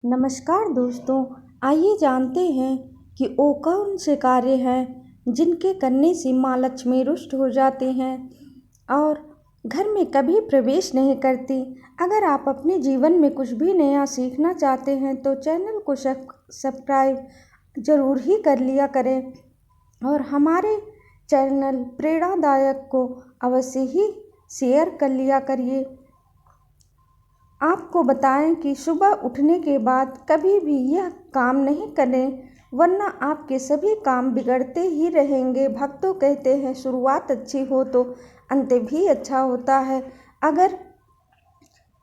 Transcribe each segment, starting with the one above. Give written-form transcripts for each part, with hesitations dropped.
नमस्कार दोस्तों, आइए जानते हैं कि वो कौन से कार्य हैं जिनके करने से माँ लक्ष्मी रुष्ट हो जाती हैं और घर में कभी प्रवेश नहीं करती। अगर आप अपने जीवन में कुछ भी नया सीखना चाहते हैं तो चैनल को सब्सक्राइब ज़रूर ही कर लिया करें और हमारे चैनल प्रेरणादायक को अवश्य ही शेयर कर लिया करिए। आपको बताएं कि सुबह उठने के बाद कभी भी यह काम नहीं करें, वरना आपके सभी काम बिगड़ते ही रहेंगे। भक्तों कहते हैं शुरुआत अच्छी हो तो अंत भी अच्छा होता है। अगर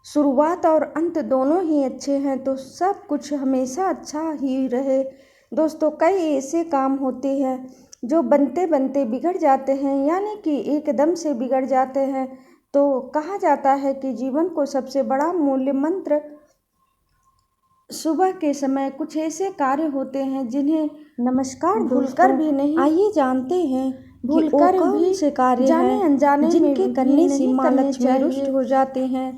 शुरुआत और अंत दोनों ही अच्छे हैं तो सब कुछ हमेशा अच्छा ही रहे। दोस्तों, कई ऐसे काम होते हैं जो बनते बनते बिगड़ जाते हैं, यानी कि एकदम से बिगड़ जाते हैं। तो कहा जाता है कि जीवन को सबसे बड़ा मूल्य मंत्र सुबह के समय कुछ ऐसे कार्य होते हैं जिन्हें नमस्कार भूलकर भी नहीं। आइए जानते हैं भूलकर भी से कार्य जाने अनजाने जिनके करने से माँ लक्ष्मी रुष्ट हो जाती हैं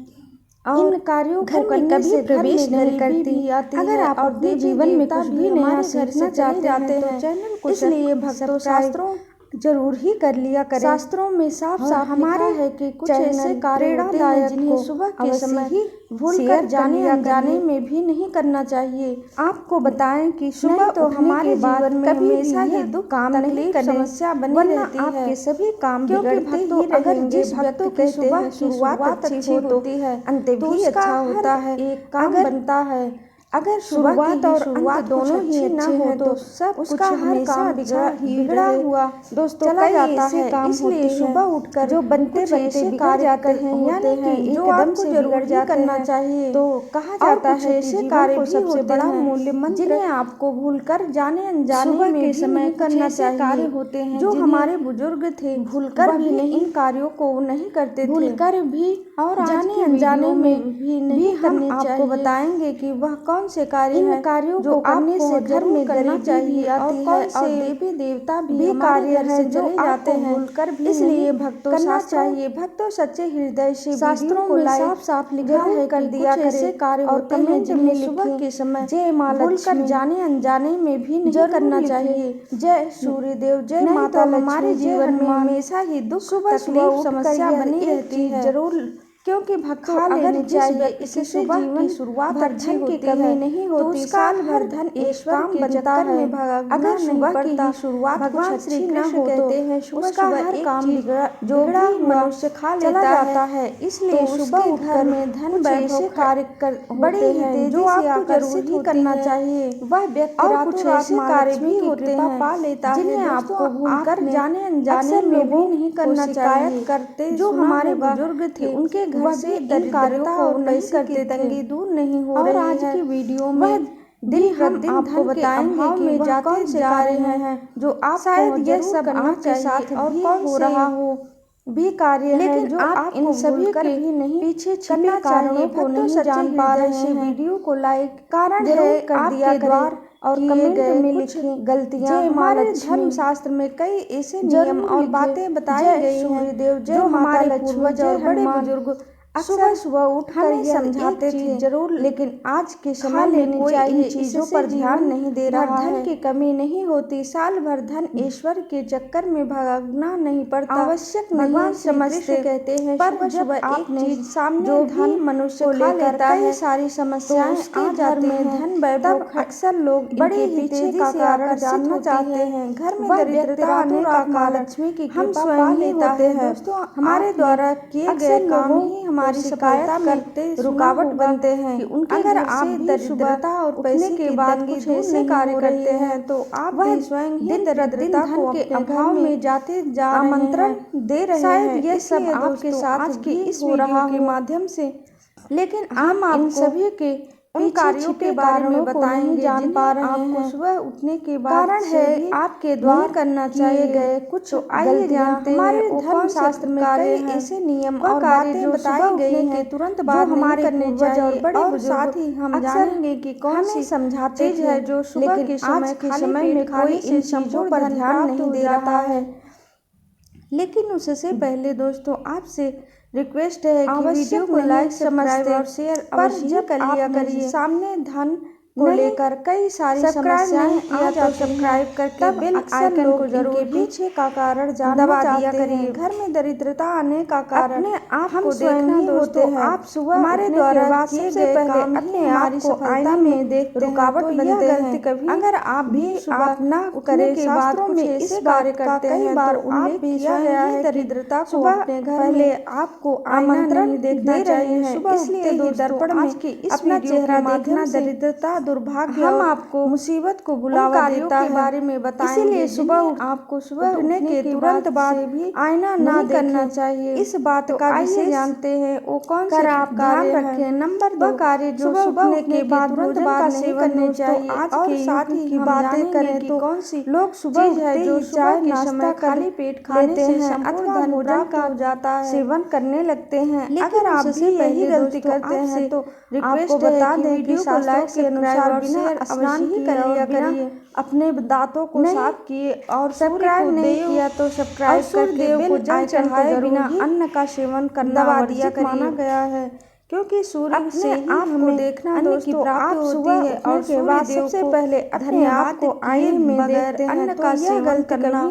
और इन कार्यों को करने से प्रवेश नहीं करती। अगर आप अपने जीवन में कुछ भी नया सीखना चाहते हैं तो चैनल को इसलिए भक्तों शास्त्रों जरूर ही कर लिया करें। शास्त्रों में साफ साफ हमारे है कि कुछ ऐसे कार्य होते हैं जिन्हें सुबह के समय ही भूलकर जाने अनजाने में भी नहीं करना चाहिए। आपको बताएं कि सुबह तो हमारे जीवन में हमेशा ही दुख काम नहीं समस्या बनी रहती है, आपके सभी काम बिगड़ते ही रहेंगे। जिस भक्तों की सुबह की शुरुआत अच्छी होती है अंत भी अच्छा होता है। एक काम बनता है, अगर शुरुआत और अंत दोनों ही अच्छे हैं तो सब उसका हर काम बिगड़ा हुआ दोस्तों चला जाता है। इसलिए सुबह उठकर जो बनते बनते बिगड़ जाते हैं, यानी कि जो आपको जरूर ही करना चाहिए। तो कहा जाता है ऐसे कार्य सबसे बड़ा मूल्य मंत्र जिन्हें आपको भूलकर जाने अनजाने में के समय करना चाहिए। कार्य होते हैं जो हमारे बुजुर्ग थे भूलकर भी नहीं इन कार्यों को नहीं करते थे, भूलकर भी और जाने अनजाने में भी नहीं करने चाहिए। आपको बताएंगे कि वह कौन से कार्य हैं कार्यों जो करने से घर में करना चाहिए और कौन से देवी देवता भी कार्य हैं जो जाते हैं भूलकर भी। इसलिए भक्तों करना चाहिए। भक्तों सच्चे हृदय से शास्त्रों में साफ साफ लिखा है कर दिया करे कार्य और कमेंट में सुबह के समय जय माँ भूलकर जाने अनजाने में भी नहीं करना चाहिए। जय सूर्यदेव, जय माता लक्ष्मी। हमारे जीवन में हमेशा ही दुख तकलीफ समस्या बनी रहती है जरूर, क्योंकि भक्तों अगर जिस व्यक्ति से सुबह की शुरुआत अच्छी होती कमी नहीं होती, साल भर धन ईश्वर काम बनता है। अगर सुबह की शुरुआत भगवान श्री कृष्ण कहते हैं उसका हर काम जोड़ा मनुष्य खा लेता है। इसलिए सुबह घर में धन वैसे कार्य बड़े हैं जो आपको जरूर ही करना चाहिए। वह व्यक्ति और कुछ ऐसे कार्य भी होते हैं पा लेता है जिन्हें आपको भूलकर जाने अनजाने में भी नहीं करना चाहिए। करते जो हमारे बुजुर्ग थे उनके घर से इन कार्यों को नहीं करते, तंगी दूर नहीं हो रही है। और आज की वीडियो में दिन प्रतिदिन आपको बताएंगे कि जाते जा रहे हैं जो आप शायद यह सब आपके साथ और कौन हो रहा हो भी कार्य है जो आप इन सभी के भी नहीं पीछे छिपे कारणों को नहीं जान पा रहे हैं। वीडियो को लाइक कारण है कर दिया द्वार और कमेंट में लिखी गलतियां। हमारे धर्म शास्त्र में कई ऐसे नियम और बातें बताई गई हैं जो हमारे पूर्वज और बड़े बुजुर्ग सुबह सुबह उठ हमें समझाते थे जरूर, लेकिन आज के समय में कोई इन चीजों पर ध्यान नहीं दे रहा है। धन की कमी नहीं होती, साल भर धन ईश्वर के चक्कर में भागना नहीं पड़ता, आवश्यक भगवान समझते कहते हैं। पर जब एक चीज सामने जो धन मनुष्य को लेकर कई सारी समस्याएं आ जाती हैं, धन वैभव अक्सर लोग बड़े ही तेजी से कारण जानना चाहते हैं। घर में दरिद्रता आने का कारण लक्ष्मी की कृपा पा लेता है। दोस्तों, हमारे द्वारा किए गए काम ही हमारी शिकायत करते रुकावट बनते हैं। अगर आप दरिद्रता और पैसे के बाद कुछ ऐसे कार्य करते हैं तो आप भी स्वयं ही दरिद्रता को के अभाव में जाते जा आमंत्रण दे रहे हैं। शायद ये सब आपके साथ भी इस वीडियो के माध्यम से, लेकिन हम आप सभी के उन कार्यों के बारे में बताएंगे जान पा रहे हैं। आपको सुबह उठने के बाद कारण है आपके द्वारा करना चाहिए गए कुछ आइए जानते हैं। हमारे धर्म शास्त्र में कई ऐसे नियम और बातें बताई गई हैं तुरंत बाद हमारे करने चाहिए और बड़े और साथ ही हम जानेंगे कि कौन सी समझाते है जो सुबह के समय में कोई इन चीजों पर ध्यान नहीं दे रहा है। लेकिन उससे पहले दोस्तों आपसे रिक्वेस्ट है कि वीडियो को लाइक, सब्सक्राइब और शेयर अवश्य कर लिया करिए। सामने धन को लेकर कई सारी समस्याएं या तो सब्सक्राइब करके बेल आइकन को जरूर पीछे का कारण दबा दिया करिए। घर में दरिद्रता आने का कारण अपने आप को देखना दोस्तों। आप सुबह हमारे द्वारा सबसे पहले अपने आप को आईने में देखते रुकावट बनते हैं। कभी अगर आप भी आप ना करें शास्त्रों में इस कार्य करते हैं बार उल्लेख किया गया है दरिद्रता को अपने घर पहले आपको आमंत्रण देखना चाहिए। इसलिए ही दर्पण में अपना चेहरा देखना दरिद्रता दुर्भाग्य हम आपको मुसीबत को बुलावा देता है बारे में बताएंगे। इसीलिए सुबह आपको सुबह उठने के तुरंत बाद भी आईना ना करना चाहिए। इस बात का विशेष जानते हैं वो कौन से आप ध्यान रखें। नंबर 2 कार्य जो सुबह उठने के बाद तुरंत बाद सेवन करने चाहिए। आज के साथ ही बातें करें तो कौन सी लोग सुबह है जो चाय नाश्ता खाली पेट खाते हैं अथवा भोजन का जाता है सेवन करने लगते हैं। अगर आप भी यही गलती करते हैं तो आपको बता दें कि शास्त्रों के अनुसार बिना स्नान ही करिए, अपने दांतों को साफ किए और सब्सक्राइब नहीं किया तो सब्सक्राइब करके बेल आइकन को बिना अन्न का सेवन करना वर्जित माना गया है। क्योंकि सूर्य से ही आपको देखना अन्न की प्राप्ति होती है और के बाद सबसे पहले अपने आप को आईने में बगैर अन्न का सेवन करना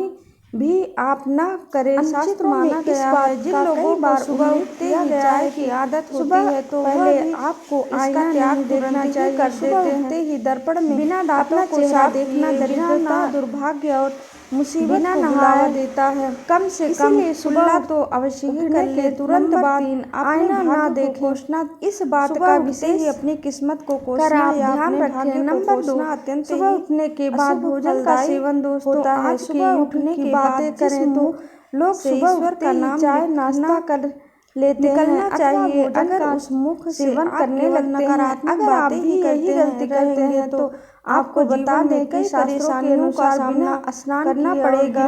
भी आप ना करें। शास्त्र माना गया है जिन लोगों को सुबह उठते ही चाय की आदत होती है तो पहले आपको आईना त्याग देना चाहिए। कर देते ही दर्पण में बिना दांतों को साफ देखना दरिद्रता दुर्भाग्य और मुसीबत को बुलावा देता है। कम से कम सुबह तो अवश्य ही कर ले। तुरंत बाद आईना ना देखें कोसना इस बात का विशेष ही अपनी किस्मत को कोसना या ध्यान रखें। नंबर 2 अत्यंत सुबह उठने के बाद भोजन का सेवन दोस्तों आज सुबह उठने की बातें करें तो लोग सुबह उठते ही चाय नाश्ता कर लेते हैं चाहिए। अगर उस मुख सेवन करने लगते हैं अगर आप भी यही गलती करते हैं तो आपको बता दें कई परेशानियों का सामना स्नान करना पड़ेगा।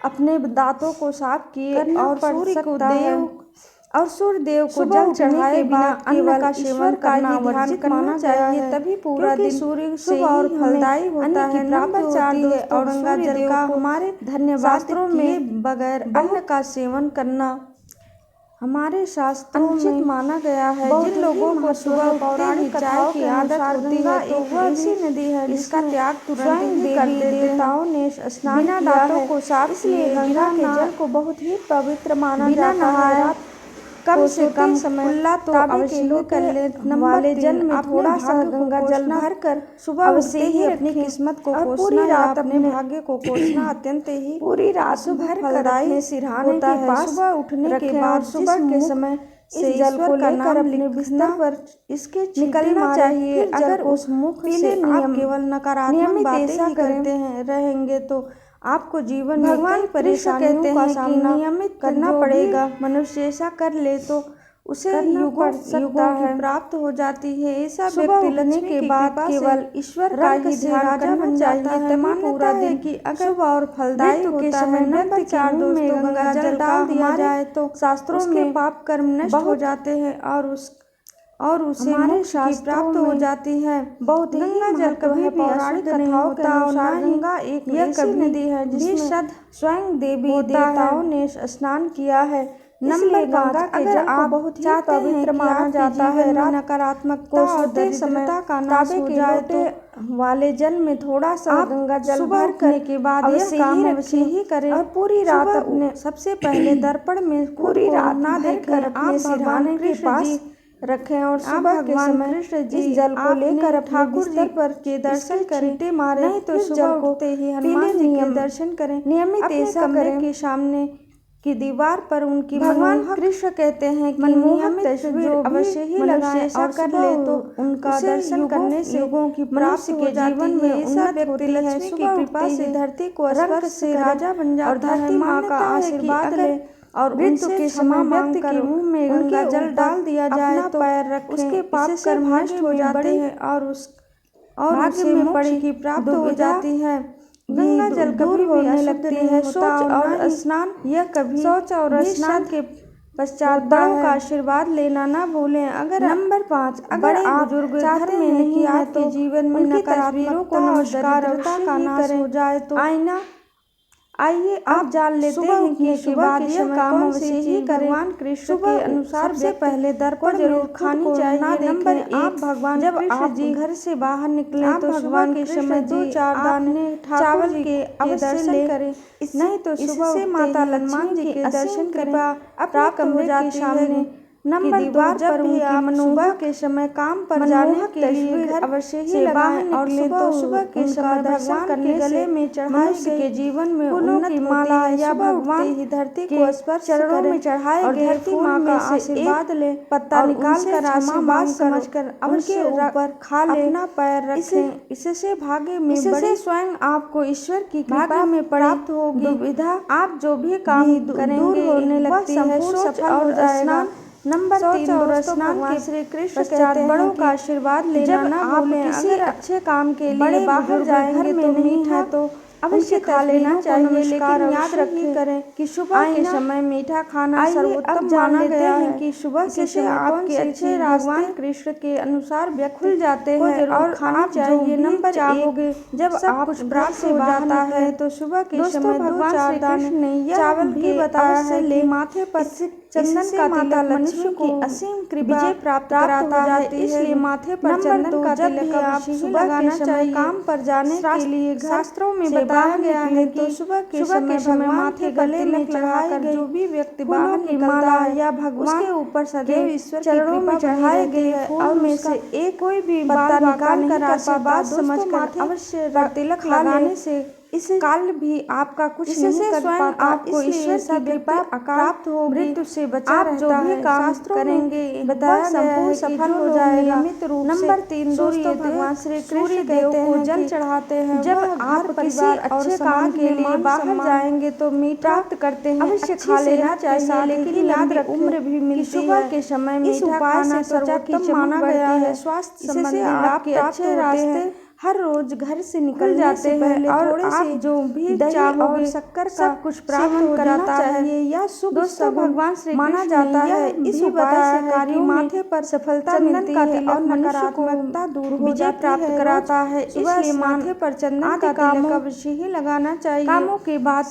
अपने दांतों को साफ किए और सूर्य देव को जल चढ़ाए बिना अन्न का सेवन करना वर्जित माना चाहिए। तभी पूरा दिन सूर्य से और फलदायी होता है। नंबर 4 और गंगा जल का हमारे शास्त्रों में बगैर अन्न का सेवन करना हमारे शास्त्रों में माना गया है। जिन लोगों को सुबह पौराणिक कथाओं की आदत होती है तो वह ऐसी नदी है जिसका त्याग तुरंत ही कर देवताओं ने स्नान बिना दांतों को साफ इसलिए गंगा के जल को बहुत ही पवित्र माना जाता है। कम से कम समय तो अवश्य कर ले वाले जल में थोड़ा सा गंगा जल भरकर सुबह अवश्य ही अपनी किस्मत को कोसना या अपने भाग्य को कोसना अत्यंत ही पूरी रात भर फलदायी सिरहाने के पास सुबह उठने के बाद सुबह के समय इस जल को लेकर अपने बिस्तर पर इसके निकलना चाहिए। अगर उस मुख से आप केवल नकारात्मक बातें ही करते हैं रहेंगे तो आपको जीवन में कई परेशानियों का सामना नियमित करना पड़ेगा। मनुष्य ऐसा कर ले तो उसे युगों की प्राप्त हो जाती है। ऐसा व्यक्ति लक्ष्मी के बाद केवल ईश्वर का ही ध्यान करना चाहिए। तमाम पूरा दिन की अगर शुभ और फलदायी होता है। नंबर 4 में गंगा जल डाल दिया जाए तो शास्त्रों में पाप कर्म नष्ट हो जाते हैं और उसे हमारे शास्त्र प्राप्त हो जाती है। बहुत गंगा जल कभी पौराणिक कथाओं के अनुसार गंगा एक ऐसी नदी है जिसमें स्वयं देवी देवताओं ने स्नान किया है। नंबर 5 अगर आप बहुत ही पवित्र माना जाता है नकारात्मकता और दरिद्रता का नाश हो जाए तो वाले जल में थोड़ा सा गंगा जल भर करने के बाद यह काम अवश्य ही करें और पूरी रात अपने सबसे पहले दर्पण में पूरी रात ना देखकर अपने सिरहाने के पास रखें और सुबह के समय कृष्ण जी इस जल को लेकर ठाकुर जी पर के दर्शन करें मारे नहीं तो सुबह उठते ही हनुमान जी के दर्शन करें। नियमित ऐसा करें कि सामने की दीवार पर उनकी भगवान कृष्ण कहते हैं कि नियमित तस्वीर अवश्य ही लगाएं और कर ले तो उनका दर्शन करने से लोगों की मनुष्य के जीवन में ऐसा व्यक्ति लक्ष्मी की कृपा से धरती को स्वर्ग से राजा बन जाता है। माँ का आशीर्वाद ले और मृत्यु के समय व्यक्ति के मुंह में गंगा जल डाल दिया जाए तो पैर रखें उसके पाप कर्म नष्ट हो जाते हैं और उसे मोक्ष की प्राप्त हो जाती है। गंगा जल कभी होने लगती है शौच और स्नान यह कभी शौच और स्नान के पश्चात बड़ों का आशीर्वाद लेना ना भूलें। अगर नंबर 5 अगर आप बुजुर्ग चाहते हैं कि आपके जीवन में नकारात्मकता को नमस्कार का नाश हो जाए तो आइए आप जान लेते हैं कि सुबह के समय कौन सी चीज भगवान कृष्ण के अनुसार सबसे पहले दर्पण जरूर खानी चाहिए। नंबर 1, आप भगवान जब आप घर से बाहर निकले तो भगवान के समय 2-4 दाने चावल के दर्शन करें। नहीं तो सुबह से माता लक्ष्मी जी के दर्शन करें, प्राप्त हो जाती है। नंबर 2, जब भी आप सुबह के समय काम पर जाने के लिए घर अवश्य ही लगाएं और सुबह के समय भगवान के गले में चढ़ाए के जीवन में फूलों की माला या भगवान ही धरती को स्पर्श चरणों में चढ़ाए और धरती माँ का आशीर्वाद ले, पत्ता निकाल कर आशीर्वाद समझकर उनके ऊपर खा ले, अपना पैर रखें। इससे भाग्य में इससे स्वयं आपको ईश्वर की कृपा में प्राप्त होगी। दुविधा आप जो भी काम करेंगे होने लगती है, सफल हो जाएगा। नंबर 3, दोस्तों भगवान श्री कृष्ण कहते हैं बड़ों का आशीर्वाद लेना ना भूलें। अगर अच्छे काम के लिए बाहर जाएंगे तो मीठा तो अवश्य खा लेना चाहिए, लेकिन याद रखें कि सुबह के समय मीठा खाना सर्वोत्तम माना गया है। कि सुबह के समय आपके अच्छे भगवान कृष्ण के अनुसार व्यक्त खुल जाते हैं और खाना चाहिए। नंबर 1, जब आप कुछ प्राप्त हो जाता है तो सुबह के समय भगवान श्री कृष्ण ने चावल भी बताया है ले माथे पर चंदन का माता लक्ष्मी को असीम कृपा विजय प्राप्त कराता है, इसलिए माथे पर चंदन का तिलक आप सुबह लगाना चाहिए। काम पर जाने के लिए शास्त्रों में बताया गया है कि सुबह के समय माथे गले में चढ़ाकर जो भी व्यक्ति बाहर निकलता है या भगवान के ऊपर सदैव ईश्वर चरणों में चढ़ाए गए फूल में से एक कोई भी पत्ता निकाल कर आशीर्वाद समझकर अवश्य तिलक लगाने से इस काल भी आपका कुछ नहीं कर पाता, आपको ईश्वर की कृपा प्राप्त हो, मृत्यु से बचा रहता है। शास्त्रों करेंगे बताया संपूर्ण सफल हो जाएगा। नंबर 3, दोस्तों भगवान श्री कृष्ण देव को जल चढ़ाते हैं। जब आप किसी अच्छे काम के लिए बाहर जाएंगे तो मीठा प्राप्त करते हैं, अवश्य खा लेना चाहिए, लेकिन याद रखें उम्र भी मिलती है। सुबह के समय मीठा खाना सर्वोत्तम माना गया है। स्वास्थ्य संबंधी लाभ के अच्छे रास्ते हर रोज घर से निकल जाते हैं और आप जो भी दही और शक्कर सब कुछ प्राप्त हो जाता है। यह शुभ भगवान श्री माना जाता है। इस उपाय से कार्यों माथे पर सफलता मिलती है और नकारात्मकता दूर हो जाती प्राप्त कराता है। इसलिए माथे पर चंदन का तिलक अवश्य ही लगाना चाहिए। कामों के बाद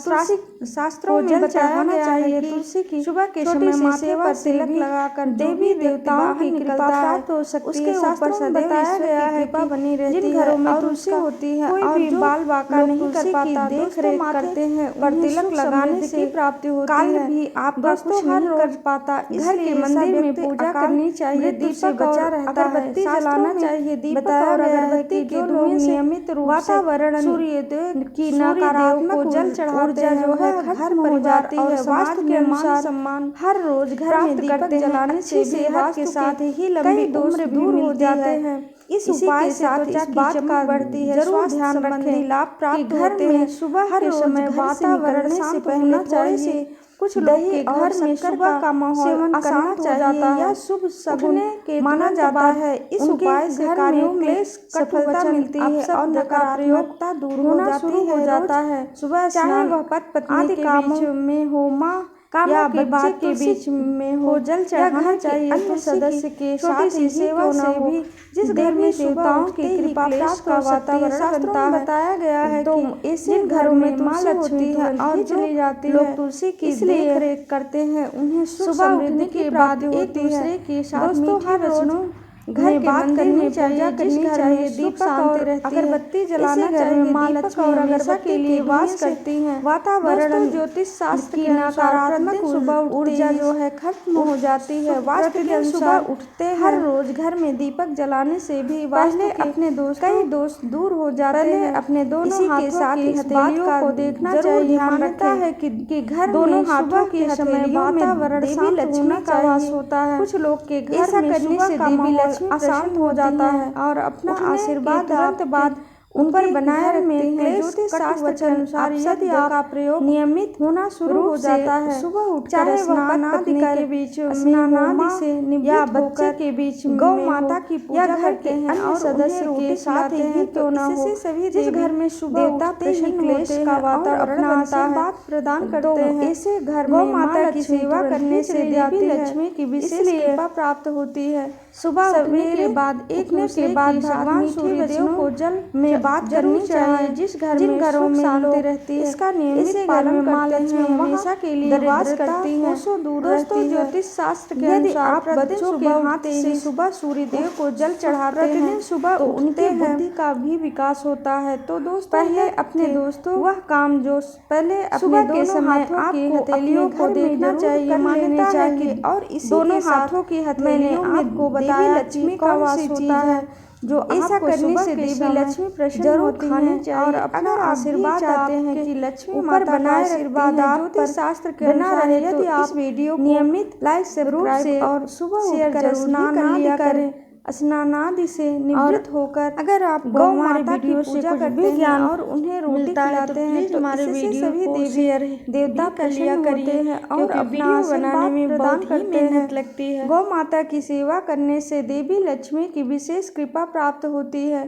शास्त्रों में बताया गया है कि तुलसी की सुबह के समय माथे पर तिलक लगाकर देवी देवताओं की कृपा प्राप्त हो सकती है। ऊपर सदैव बताया गया है कृपा बनी रहती है और तुलसी होती है और भी बाल बाका नहीं कर पाता देख रेख करते हैं पर तिलक लगाने से प्राप्ति होती है। काल भी आपका कुछ नहीं कर पाता, घर के मंदिर में पूजा करनी चाहिए, दीप से बचा रहता है, अगरबत्ती जलाना चाहिए। दीपक और अगरबत्ती के लोग नियमित रूप से वातावरण सूर्यदेव की नकारात्मक जल चढ़ाते हैं, जो है घर हो जाती है। वास्तु के अनुसार सम्मान हर रोज घर में दीपक जलाने से सेहत के साथ ही लंबी उम्र दूर हो जाते हैं। इस उपाय से त्वचा की चमक बढ़ती है। जरूर ध्यान रखें लाभ प्राप्त होते हैं। सुबह के समय वातावरण से पहले चाहिए। कुछ लोग के घर में सुबह का माहौल अशांत हो जाता है, यह शुभ शगुन माना जाता है। इस उपाय से कार्यों में सफलता मिलती है और नकारात्मकता दूर होना शुरू हो जाता है। सुबह चाहे वह पति पत्नी के बीच में हो, माँ या बच्चे के बीच में हो, जल चढ़ाना चाहिए। अन्य सदस्य के साथ ही सेवा से भी जिस घर में देवताओं की कृपा प्राप्त का वातावरण बनता है। बताया गया है कि ऐसे घरों में माँ लक्ष्मी है और चली जाती है। लोग तुलसी की देख रेख करते हैं, उन्हें सुख समृद्धि की प्राप्ति होती है। दूसरे के साथ मीठी वचनों घर के बात करनी चाहिए। जिस घर में दीप शांति रहती है, अगरबत्ती जलाना चाहिए। माँ लक्ष्मी और अगरबत्ती के लिए वास करती हैं। वातावरण ज्योतिष शास्त्र की नकारात्मक सुबह ऊर्जा जो है खत्म हो जाती है। वास्तु के सुबह उठते हर रोज घर में दीपक जलाने से भी वास्तु अपने कई दोष दूर हो जाते हैं। अपने दोनों हाथों के साथ हथेलियों को देखना चाहिए। मान्यता है कि घर दोनों हाथों की हथेलियों में देवी लक्ष्मी का वास होता है। कुछ लोग के घर में करने से देवी अशांत हो जाता है और अपना आशीर्वाद तुरंत बाद उन पर बनाए रखते हैं। ज्योतिष शास्त्र के अनुसार यदि आपका प्रयोग नियमित होना शुरू हो जाता है, सुबह उठकर स्नानादि के बीच स्नानादि से या बच्चे के बीच गौ माता की पूजा करते हैं और सदस्य के साथ ही क्यों न हो, सभी जिस घर में सुबह उठते ही क्लेश का वातावरण बनता है, बात प्रदान करते हैं। ऐसे घर में माता की सेवा करने से देवी लक्ष्मी की विशेष कृपा प्राप्त होती है। सुबह उठने के बाद एक के बाद भगवान सूर्यदेव को जल में बात करनी चाहिए। जिन घरों में शांति रहती है इसका नियमित पालन करते हैं हमेशा के लिए वास करती है। दोस्तों, ज्योतिष शास्त्र के अनुसार आप बच्चों के हाथ से सुबह सूर्य देव को जल चढ़ाते हैं सुबह तो उनकी बुद्धि का भी विकास होता है। तो दोस्तों, पहले अपने दोस्तों वह काम जो पहले सुबह के समय आपको हथेलियों को देखना चाहिए, मान्यता चाहिए और इसी दोनों हाथों की हथेलियों में आपको बताया लक्ष्मी का वास होता है जो ऐसा करने से देवी लक्ष्मी प्रसन्न होती हैं और अपना आशीर्वाद चाहते हैं कि लक्ष्मी माता का आशीर्वाद आप पर शास्त्र के बना रहे। यदि आप वीडियो नियमित लाइक सब्सक्राइब और सुबह उठकर स्नान आदि करें, स्नानादि से निवृत्त होकर अगर आप गौ माता की पूजा करते हैं और उन्हें रोटी खिलाते हैं तो हमारे वीडियो सभी देवी देवता प्रसन्न करते हैं और अपना बनाने में बहुत ही मेहनत लगती है। गौ माता की सेवा करने से देवी लक्ष्मी की विशेष कृपा प्राप्त होती है।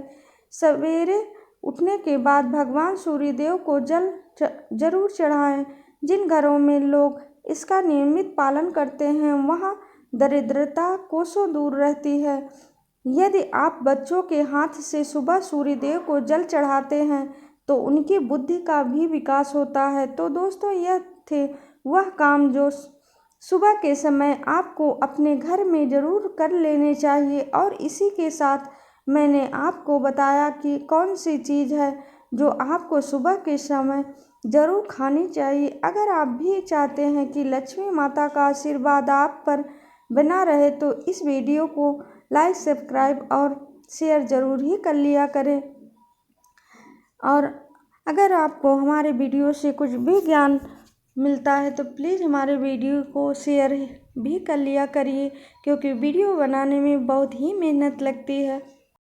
सवेरे उठने के बाद भगवान सूर्यदेव को जल जरूर चढ़ाएं। जिन घरों में लोग इसका नियमित पालन करते हैं वहाँ दरिद्रता कोसों दूर रहती है। यदि आप बच्चों के हाथ से सुबह सूर्यदेव को जल चढ़ाते हैं तो उनकी बुद्धि का भी विकास होता है। तो दोस्तों, यह थे वह काम जो सुबह के समय आपको अपने घर में ज़रूर कर लेने चाहिए और इसी के साथ मैंने आपको बताया कि कौन सी चीज़ है जो आपको सुबह के समय ज़रूर खानी चाहिए। अगर आप भी चाहते हैं कि लक्ष्मी माता का आशीर्वाद आप पर बना रहे तो इस वीडियो को लाइक सब्सक्राइब और शेयर ज़रूर ही कर लिया करें। और अगर आपको हमारे वीडियो से कुछ भी ज्ञान मिलता है तो प्लीज़ हमारे वीडियो को शेयर भी कर लिया करिए क्योंकि वीडियो बनाने में बहुत ही मेहनत लगती है।